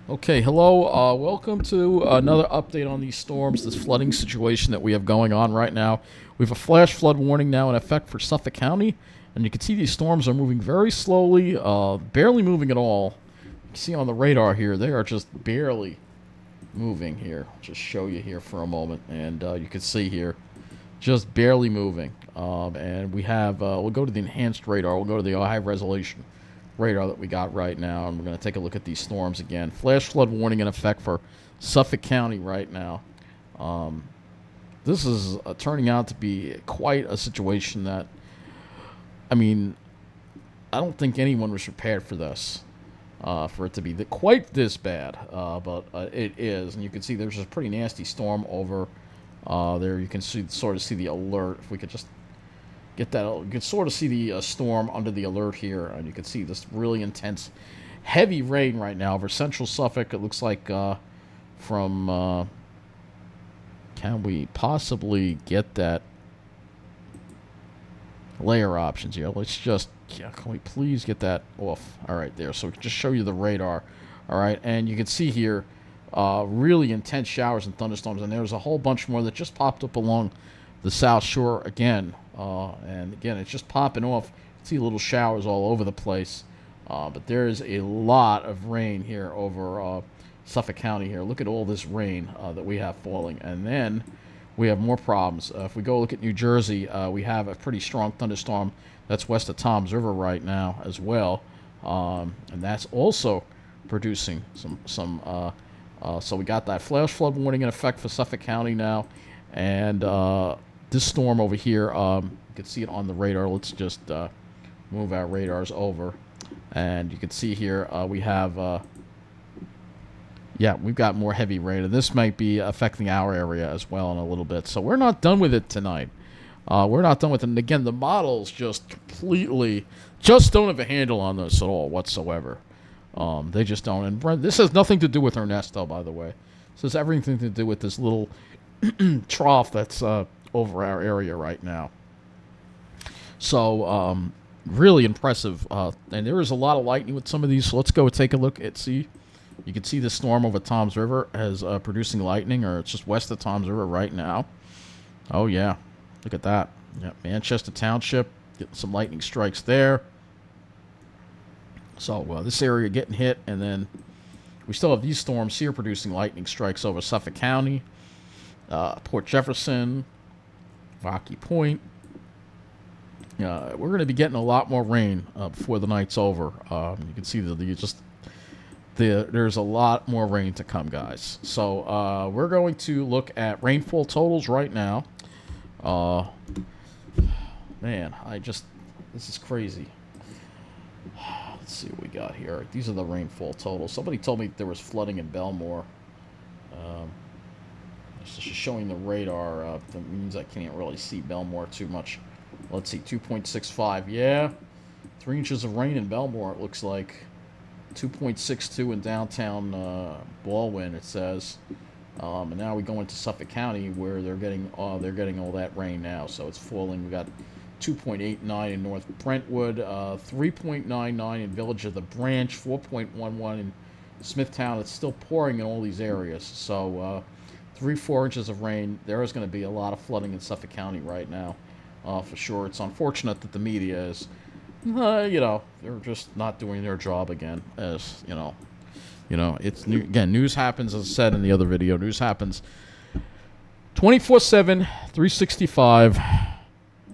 Okay, hello. Welcome to another update on these storms, this flooding situation that we have going on right now. We have a flash flood warning now in effect for Suffolk County, and you can see these storms are moving very slowly, barely moving at all. You can see on the radar here, they are just barely moving here. I'll just show you here for a moment, and you can see here, just barely moving. And we have, we'll go to the enhanced radar, we'll go to the high resolution radar that we got right now, and we're going to take a look at these storms again. Flash flood warning in effect for Suffolk County right now. This is turning out to be quite a situation that, I mean, I don't think anyone was prepared for this, for it to be quite this bad, but it is. And you can see there's a pretty nasty storm over there. You can sort of see the alert. If we could just get that, you can sort of see the storm under the alert here, and you can see this really intense heavy rain right now over central Suffolk. It looks like from can we possibly get that layer options here? Let's just, yeah, can we please get that off? All right, there. So we can just show you the radar. All right, and you can see here really intense showers and thunderstorms, and there's a whole bunch more that just popped up along the South Shore again. And again, it's just popping off. You see little showers all over the place. But there is a lot of rain here over Suffolk County here. Look at all this rain that we have falling. And then we have more problems. If we go look at New Jersey, we have a pretty strong thunderstorm that's west of Toms River right now as well. And that's also producing some so we got that flash flood warning in effect for Suffolk County now. And this storm over here, you can see it on the radar. Let's just move our radars over. And you can see here we have, yeah, we've got more heavy rain. And this might be affecting our area as well in a little bit. So we're not done with it tonight. We're not done with it. And again, the models just completely, just don't have a handle on this at all whatsoever. They just don't. And Brent, this has nothing to do with Ernesto, by the way. This has everything to do with this little trough that's over our area right now. So really impressive, and there is a lot of lightning with some of these. So let's go take a look at see. You can see the storm over Toms River as producing lightning, or it's just west of Toms River right now. Oh yeah, look at that. Yeah, Manchester Township getting some lightning strikes there. So this area getting hit, and then we still have these storms here producing lightning strikes over Suffolk County, Port Jefferson, Rocky Point. We're going to be getting a lot more rain before the night's over. You can see there's a lot more rain to come, guys. So we're going to look at rainfall totals right now. Man, this is crazy. Let's see what we got here. These are the rainfall totals. Somebody told me there was flooding in Belmore. It's just showing the radar. That means I can't really see Belmore too much. Let's see, 2.65. Yeah, 3 inches of rain in Belmore, it looks like. 2.62 in downtown Baldwin, it says. And now we go into Suffolk County where they're getting all that rain now. So it's falling. We got 2.89 in North Brentwood, 3.99 in Village of the Branch, 4.11 in Smithtown. It's still pouring in all these areas. So 3-4 inches of rain. There is going to be a lot of flooding in Suffolk County right now, for sure. It's unfortunate that the media is, they're just not doing their job again. As it's again, news happens, as I said in the other video. News happens 24/7, 365.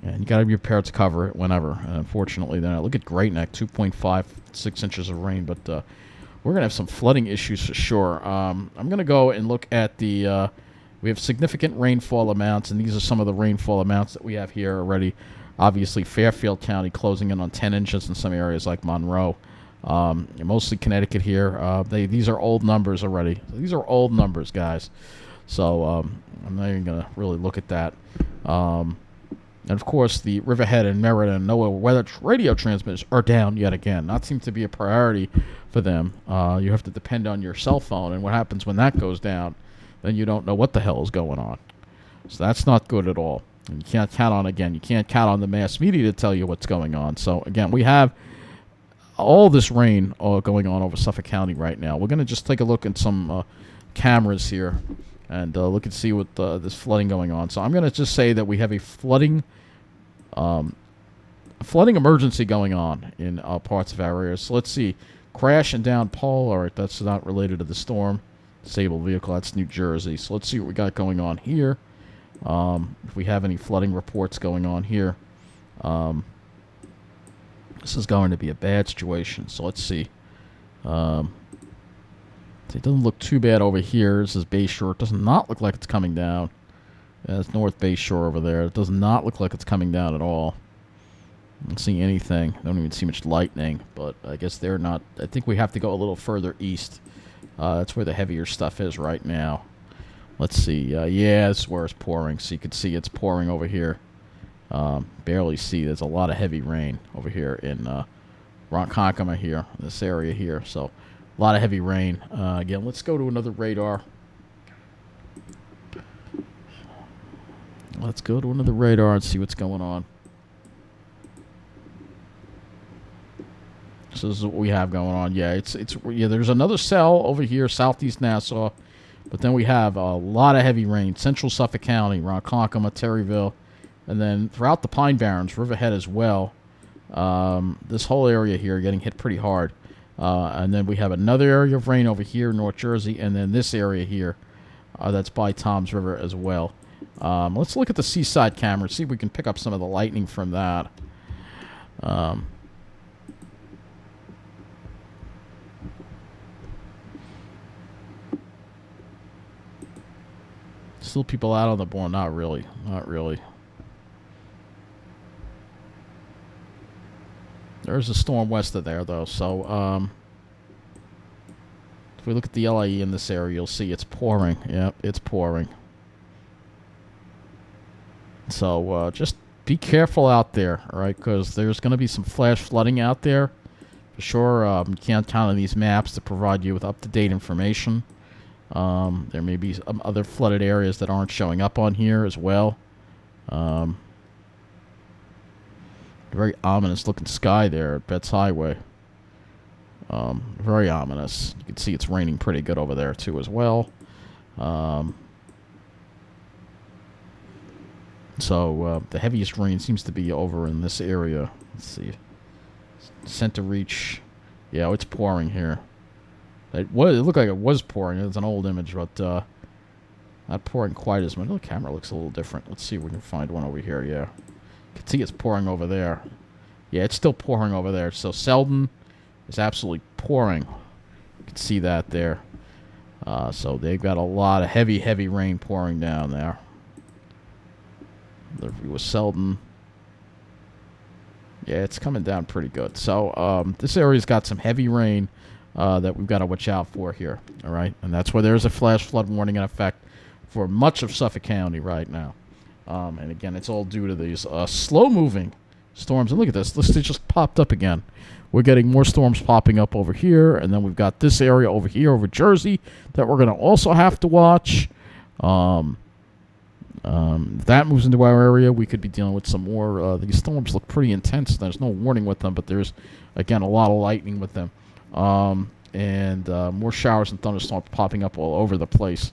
And you got to be prepared to cover it whenever. And unfortunately, then look at Great Neck, 2.56 inches of rain. But we're going to have some flooding issues for sure. I'm going to go and look at the... we have significant rainfall amounts, and these are some of the rainfall amounts that we have here already. Obviously, Fairfield County closing in on 10 inches in some areas like Monroe. Mostly Connecticut here. These are old numbers already. These are old numbers, guys. So I'm not even going to really look at that. And, of course, the Riverhead and Merida and NOAA weather radio transmitters are down yet again. Not seem to be a priority for them. You have to depend on your cell phone, and what happens when that goes down, then you don't know what the hell is going on. So that's not good at all. And you can't count on the mass media to tell you what's going on. So, again, we have all this rain going on over Suffolk County right now. We're going to just take a look at some cameras here and look and see what this flooding going on. So I'm going to just say that we have a flooding emergency going on in parts of our area. So let's see. Crash and down pole. All right, that's not related to the storm. Disabled vehicle. That's New Jersey. So let's see what we got going on here. If we have any flooding reports going on here. This is going to be a bad situation. So let's see. It doesn't look too bad over here. This is Bay Shore. It does not look like it's coming down. That's North Bay Shore over there. It does not look like it's coming down at all. I don't see anything. I don't even see much lightning, but I guess they're not. I think we have to go a little further east. That's where the heavier stuff is right now. Let's see. Yeah, this is where it's pouring. So you can see it's pouring over here. Barely see. There's a lot of heavy rain over here in Ronkonkoma here, this area here. So a lot of heavy rain. Again, let's go to another radar. Let's go to another radar and see what's going on. So this is what we have going on. Yeah, yeah. There's another cell over here, southeast Nassau, but then we have a lot of heavy rain. Central Suffolk County, Ronkonkoma, Terryville, and then throughout the Pine Barrens, Riverhead as well. This whole area here getting hit pretty hard. And then we have another area of rain over here in North Jersey, and then this area here that's by Toms River as well. Let's look at the seaside camera, see if we can pick up some of the lightning from that. Still people out on the board? Not really. Not really. There's a storm west of there, though. So, if we look at the LIE in this area, you'll see it's pouring. Yep, it's pouring. So, just be careful out there, all right? Because there's going to be some flash flooding out there. For sure, you can't count on these maps to provide you with up-to-date information. There may be some other flooded areas that aren't showing up on here as well. Very ominous looking sky there at Betts Highway. Very ominous. You can see it's raining pretty good over there too as well. So the heaviest rain seems to be over in this area. Let's see. Center Reach. Yeah, it's pouring here. It looked like it was pouring. It's an old image, but not pouring quite as much. The camera looks a little different. Let's see if we can find one over here. Yeah. You can see it's pouring over there. Yeah, it's still pouring over there. So Selden is absolutely pouring. You can see that there. So they've got a lot of heavy, heavy rain pouring down there. The view of Selden. Yeah, it's coming down pretty good. So this area's got some heavy rain that we've got to watch out for here. All right, and that's where there's a flash flood warning in effect for much of Suffolk County right now. And again, it's all due to these slow-moving storms. And look at this. This just popped up again. We're getting more storms popping up over here. And then we've got this area over here, over Jersey, that we're going to also have to watch. If that moves into our area, we could be dealing with some more. These storms look pretty intense. There's no warning with them, but there's, again, a lot of lightning with them. And more showers and thunderstorms popping up all over the place.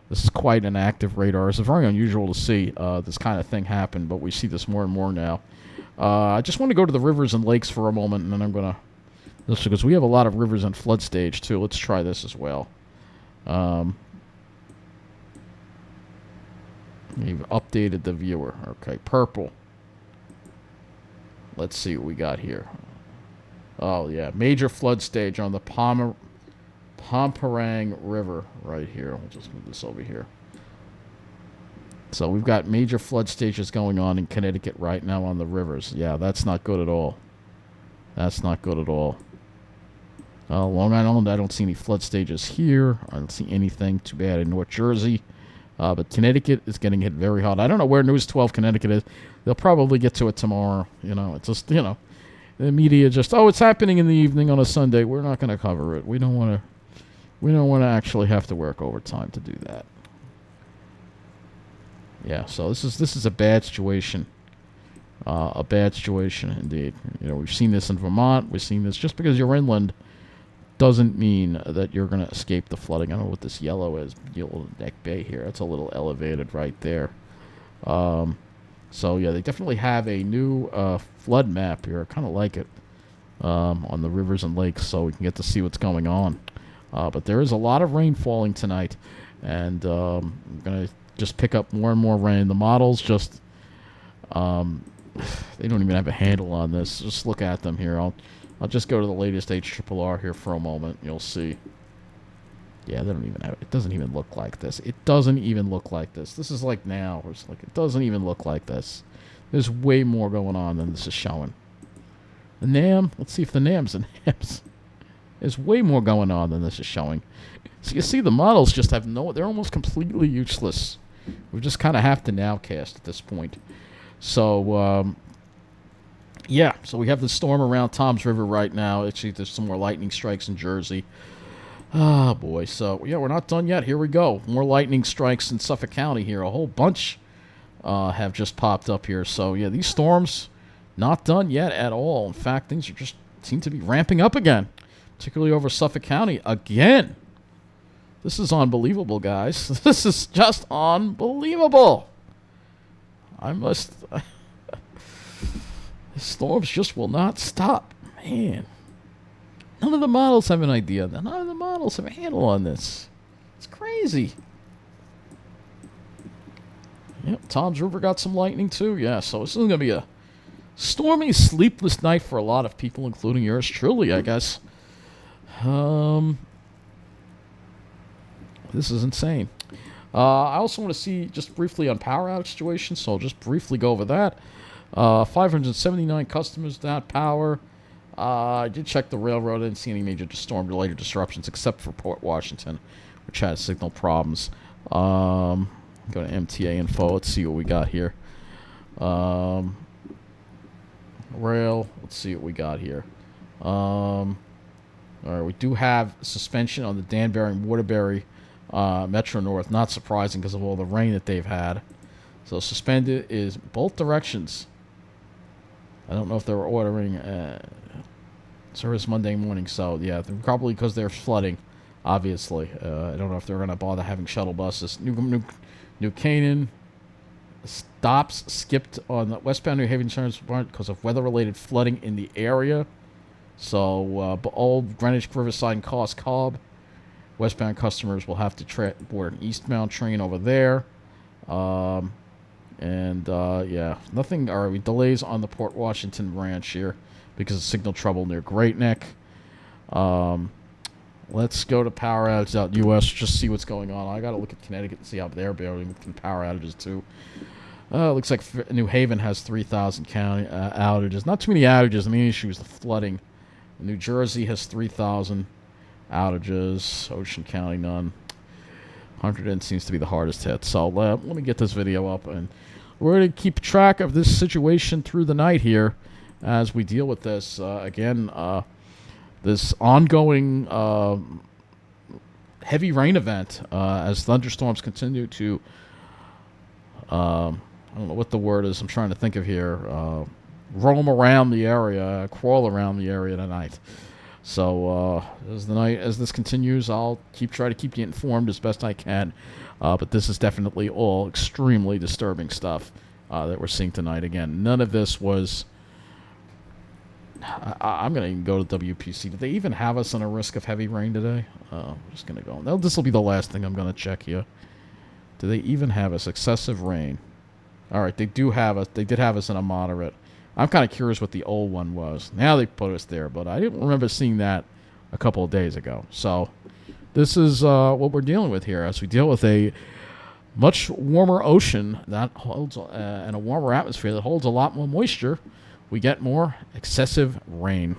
This is quite an active radar. It's very unusual to see this kind of thing happen, but we see this more and more now. I just want to go to the rivers and lakes for a moment, and then I'm going to... This because we have a lot of rivers in flood stage, too. Let's try this as well. We've updated the viewer. Okay, purple. Let's see what we got here. Oh, yeah. Major flood stage on the Pomperang River right here. We'll just move this over here. So we've got major flood stages going on in Connecticut right now on the rivers. Yeah, that's not good at all. That's not good at all. Long Island, I don't see any flood stages here. I don't see anything too bad in North Jersey. But Connecticut is getting hit very hard. I don't know where News 12 Connecticut is. They'll probably get to it tomorrow. You know, it's just, you know, the media just, oh, it's happening in the evening on a Sunday. We're not going to cover it. We don't want to actually have to work overtime to do that. Yeah, so this is a bad situation A bad situation indeed. You know, we've seen this in Vermont. We've seen this. Just because you're inland doesn't mean that you're going to escape the flooding. I don't know what this yellow is. Yellow Neck Bay here. It's a little elevated right there. So, yeah, they definitely have a new flood map here. I kind of like it on the rivers and lakes so we can get to see what's going on. But there is a lot of rain falling tonight, and we're going to just pick up more and more rain. The models just... they don't even have a handle on this. Just look at them here. I'll just go to the latest HRRR here for a moment. You'll see. Yeah, they don't even have it. It doesn't even look like this. It doesn't even look like this. This is like now. It's like it doesn't even look like this. There's way more going on than this is showing. The NAM. Let's see if the NAM's the NAM's. There's way more going on than this is showing. So you see the models just have no... They're almost completely useless. We just kind of have to nowcast at this point. So, yeah. So we have the storm around Toms River right now. Actually, there's some more lightning strikes in Jersey. Ah, boy. So, yeah, we're not done yet. Here we go. More lightning strikes in Suffolk County here. A whole bunch have just popped up here. So, yeah, these storms not done yet at all. In fact, things are just seem to be ramping up again, particularly over Suffolk County again. This is unbelievable, guys. This is just unbelievable. The storms just will not stop. Man. None of the models have an idea. None of the models have a handle on this. It's crazy. Yep, Toms River got some lightning too. Yeah, so this is going to be a stormy, sleepless night for a lot of people, including yours truly, I guess. This is insane. I also want to see just briefly on power outage situation, so I'll just briefly go over that. 579 customers without power. I did check the railroad. I didn't see any major storm-related disruptions except for Port Washington, which has signal problems. Go to MTA info. Let's see what we got here. Rail. Let's see what we got here. All right, we do have suspension on the Danbury and Waterbury Metro North. Not surprising because of all the rain that they've had. So suspended is both directions. I don't know if they were ordering service Monday morning. So, yeah, probably because they're flooding, obviously. I don't know if they're going to bother having shuttle buses. New Canaan stops skipped on the westbound New Haven Insurance because of weather-related flooding in the area. So, Old Greenwich Riverside and Cost Cobb. Westbound customers will have to board an eastbound train over there. Yeah, nothing. All right, delays on the Port Washington branch here because of signal trouble near Great Neck. Let's go to power outages out in the U.S. Just see what's going on. I got to look at Connecticut and see how they're bearing with power outages too. Looks like New Haven has 3,000 county outages. Not too many outages. The main issue is the flooding. New Jersey has 3,000 outages. Ocean County, none. Hunterdon seems to be the hardest hit. So let me get this video up, and we're going to keep track of this situation through the night here as we deal with this. This ongoing heavy rain event as thunderstorms continue to, I don't know what the word is I'm trying to think of here, roam around the area, crawl around the area tonight. So as this continues, I'll try to keep you informed as best I can. But this is definitely all extremely disturbing stuff that we're seeing tonight. Again, none of this was... I'm going to even go to WPC. Did they even have us on a risk of heavy rain today? I'm just going to go. No, this will be the last thing I'm going to check here. Do they even have us excessive rain? All right, they do have us. They did have us in a moderate. I'm kind of curious what the old one was. Now they put us there, but I didn't remember seeing that a couple of days ago. So this is what we're dealing with here as we deal with a much warmer ocean that holds and a warmer atmosphere that holds a lot more moisture. We get more excessive rain.